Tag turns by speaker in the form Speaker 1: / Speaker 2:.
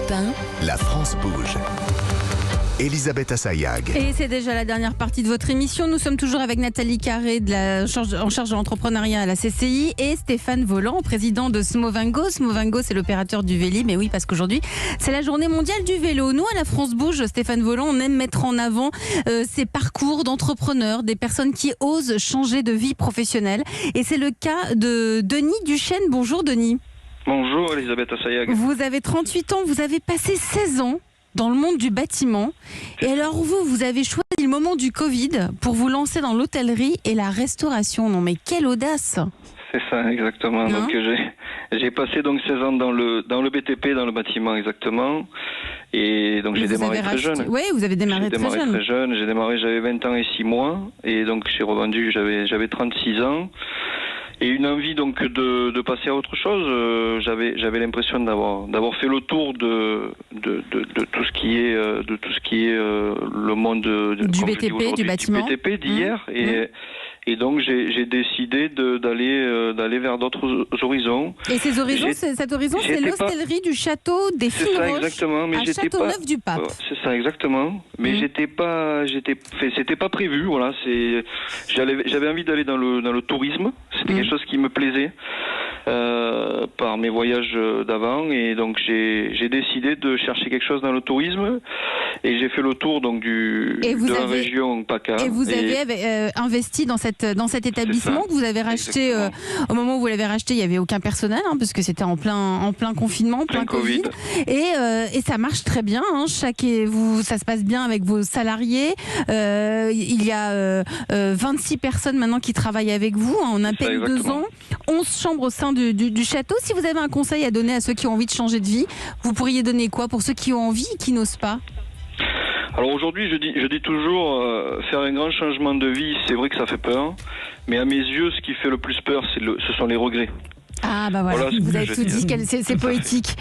Speaker 1: Europe 1.
Speaker 2: La France bouge. Elisabeth Assayag.
Speaker 3: Et c'est déjà la dernière partie de votre émission. Nous sommes toujours avec Nathalie Carré en charge de l'entrepreneuriat à la CCI et Stéphane Volant, président de Smovingo. Smovingo, c'est l'opérateur du Véli. Mais oui, parce qu'aujourd'hui, c'est la journée mondiale du vélo. Nous, à la France Bouge, Stéphane Volant, on aime mettre en avant ces parcours d'entrepreneurs, des personnes qui osent changer de vie professionnelle. Et c'est le cas de Denis Duchesne. Bonjour Denis.
Speaker 4: Bonjour Elisabeth Assayag.
Speaker 3: Vous avez 38 ans, vous avez passé 16 ans dans le monde du bâtiment. Et alors vous avez choisi le moment du Covid pour vous lancer dans l'hôtellerie et la restauration. Non mais quelle audace!
Speaker 4: C'est ça, exactement. Donc j'ai passé donc 16 ans dans le BTP, dans le bâtiment exactement. Et donc j'ai démarré très jeune.
Speaker 3: Oui, vous avez démarré très jeune.
Speaker 4: J'ai démarré, j'avais 20 ans et 6 mois. Et donc j'ai revendu, j'avais 36 ans. Et une envie donc de passer à autre chose. J'avais l'impression d'avoir fait le tour de tout ce qui est le monde
Speaker 3: du BTP, du bâtiment,
Speaker 4: du BTP d'hier. Et donc j'ai décidé d'aller vers d'autres horizons.
Speaker 3: Et ces horizons, cet horizon, c'est l'hostellerie du château des Fines Roches, exactement, mais à Châteauneuf-du-Pape.
Speaker 4: C'est ça exactement. Mais c'était pas prévu. Voilà, j'avais envie d'aller dans le tourisme. C'était quelque chose qui me plaisait par mes voyages d'avant, et donc j'ai décidé de chercher quelque chose dans le tourisme, et j'ai fait le tour donc de la région PACA.
Speaker 3: Et vous avez investi dans cet établissement que vous avez racheté au moment où vous l'avez racheté, il n'y avait aucun personnel parce que c'était en plein confinement, plein Covid. Et ça marche très bien. Ça se passe bien avec vos salariés. Il y a 26 personnes maintenant qui travaillent avec vous en à peine 2 ans. 11 chambres au sein du château. Si vous avez un conseil à donner à ceux qui ont envie de changer de vie, vous pourriez donner quoi pour ceux qui ont envie et qui n'osent pas?
Speaker 4: Alors aujourd'hui, je dis toujours, faire un grand changement de vie, c'est vrai que ça fait peur, mais à mes yeux, ce qui fait le plus peur, ce sont les regrets.
Speaker 3: Ah bah voilà, vous avez tout dit, c'est poétique.